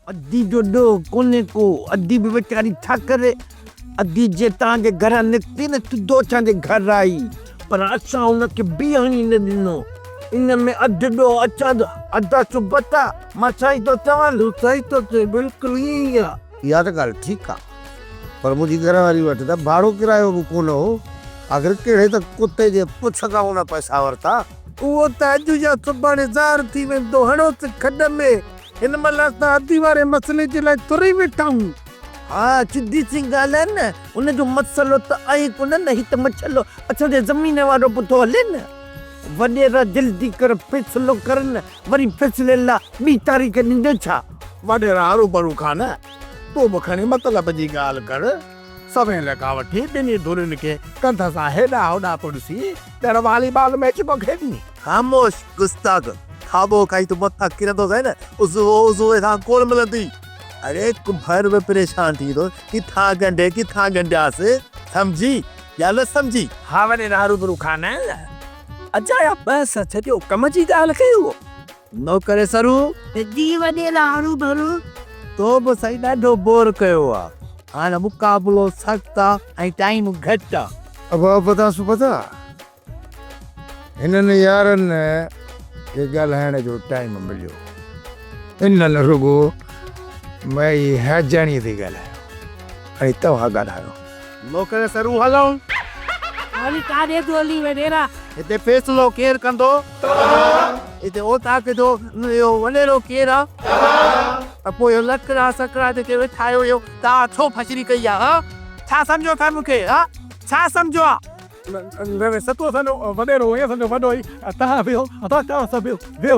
अद्धी जो ॾो कोने को अद्धी बि वेचारी छा करे अद्धी जे तव्हांजे घरां निकिती न तुदो असांजे घर आई पर असां हुनखे बीहण ई न ॾिनो इन में अधु ॾो अचां अधा सुबता मां सही थो चवां सही थो चए बिल्कुलु ईअं ई आहे। इहा त ॻाल्हि ठीकु आहे पर मुंहिंजी घर वारी वटि त भाड़ो किरायो बि कोन हो आख़िर कहिड़े त कुते जे पुछ खां हुन पैसा वरिता। उहो त अॼु या सुभाणे ज़ाहिर थी वेंदो हणोसि खॾ में हिन महिल असां अधी वारे मसइले जे लाइ तुरी वेठा आहियूं। हा सिधी सी ॻाल्हि आहे न उनजो मसइलो त आहे कोन न ही त मसइलो असांजे ज़मीन वारो बि थो हले न वॾेरा जल्दी कर फ़ैसिलो करनि वरी फ़ैसिले लाइ ॿी तारीख़ ॾींदे छा वॾेरा हरू भरू खान तूं बि खणी मतिलब जी ॻाल्हि कर सवेल खां वठी ॿिनी धुरियुनि खे कंध सां हेॾा होॾा पुड़सी तेरो वॉलीबॉल मैच पियो खेॾी। ख़ामोश गुस्ताख़ खाबो खाई तूं मथां किरंदो सां न उज़ूअ सां कोन मिलंदी। अरे भर में परेशान थी तो किथां गंढियासीं सम्झी या न सम्झी। हा वॾेरा हरू भरू खान अजाया बस छॾियो कम जी ॻाल्हि कयो नौकर सरू जी वॾेरा हरू भरू तो बि सही ॾाढो बोर कयो आहे हाणे मुक़ाबिलो सख़्तु आहे ऐं टाइम घटि आहे। अब पता हिननि यारनि खे ॻाल्हाइण जो टाइम मिलियो हिननि रुगो मई हैजाणी ते ॻाल्हायो ऐं तव्हां ॻाल्हायो। नौकर सरू हलो हाली काॾे थो हली वॾेरा हिते फ़ैसिलो केरु कंदो हिते ओता जो इहो वॾेरो केरु आहे पोइ इहो लकड़ा सकड़ा जेके वेठा आहियो इहो तव्हां छो फसरी कई आहे छा सम्झो था मूंखे छा सम्झो आहे सतो असांजो वॾेरो हे असांजो वॾो ई तव्हां वियो तव्हां सभु वियो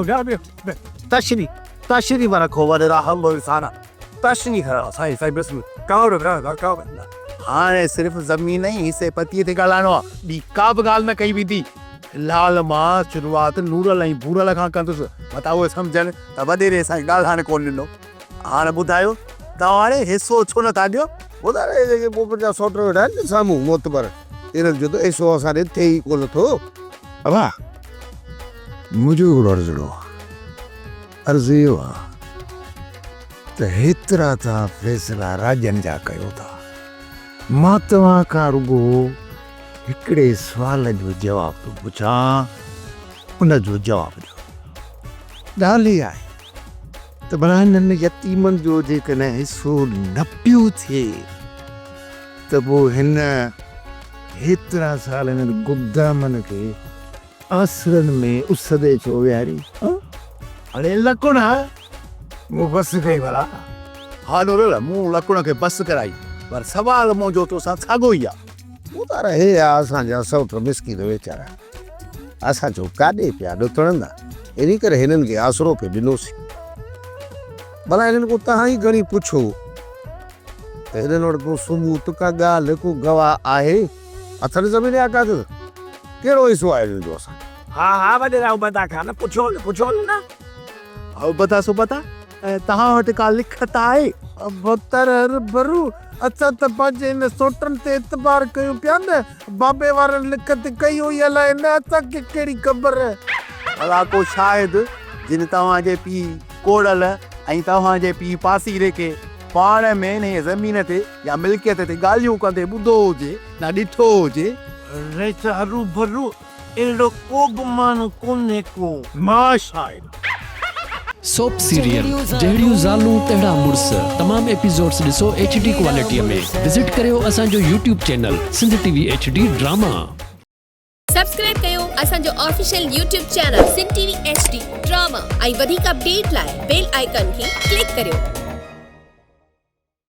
तशरी में रखो वॾेरा हलो इंसाना तशरी खणो साईं बिस्मिल कावड़ हाणे सिर्फ़ु ज़मीन ई हिसे पतीअ ते ॻाल्हाइणो आहे ॿी का बि ॻाल्हि न कई वेंदी। फ़िलहाल मां शुरूआति नूरल ऐं बूरल खां कंदुसि मथां उहे सम्झनि त वॾेरे सां ॻाल्हाइण कोन ॾिनो। हाणे ॿुधायो तव्हां हाणे हिसो छो नथा ॾियो ॿुधाए जेके पोपट जा सौट वेठा आहिनि न साम्हूं मोतबर इन्हनि जो त हिसो असां ॾे थिए ई कोन थो। अबा मुंहिंजो हिकिड़ो अर्ज़ु इहो आहे त हेतिरा तव्हां फ़ैसिला राजनि जा कयो था मां तव्हां खां रुगो हिकिड़े सुवाल जो जवाबु थो पुछां उन जो जवाबु ॾियो। ॻाल्हि इहा आहे त भला हिननि यतीमनि जो जेकॾहिं हिसो न पियो थिए त पोइ हिन हेतिरा साल हिननि गुदामनि खे आसरनि में उस ते छो विहारी हाणे लकुण मूं बसि कई भला हा नूरल मूं लकुण खे बसि कराई पर सवाल मुंहिंजो तोसां साॻियो ई आहे। उहो त रहे असांजा सौट मिसकीन वीचारा असां जो काॾे पिया ॾुतणंदा इन करे हिननि खे आसरो पे ॾिनोसीं भला हिननि को तव्हां ई घणी पुछो त हिननि वटि को सबूत का ॻाल्हि को गवाह आहे अथनि ज़मीन या कागज़ कहिड़ो हिसो आहे हिननि जो असां। हा वॾेरा बता खान पुछो न बता सो बता तव्हां वटि का लिखत आहे बतर भरू असां त पंहिंजे हिन सोटनि ते एतबार कयूं पिया न बाबे वारनि लिखत कई हुई अलाए न असांखे कहिड़ी ख़बर भला को शायदि जिन तव्हांजे पीउ कोड़ल ऐं तव्हांजे पीउ पासीरे खे पाण में हिन ज़मीन ते या मिल्कियत ते ॻाल्हियूं कंदे ॿुधो हुजे न ॾिठो हुजे हरू भरू अहिड़ो को गुमान कोन्हे को मां शायदि सोप सीरियल जहिड़ियूं ज़ालूं तहिड़ा मुड़ुस तमाम एपिसोड्स ॾिसो HD क्वालिटीअ में विज़िट करियो असांजो YouTube channel Sindh TV HD drama. Subscribe कयो असांजो official YouTube channel Sindh TV HD drama ऐं वधीक अपडेट लाइ बेल आइकन खे क्लिक करियो।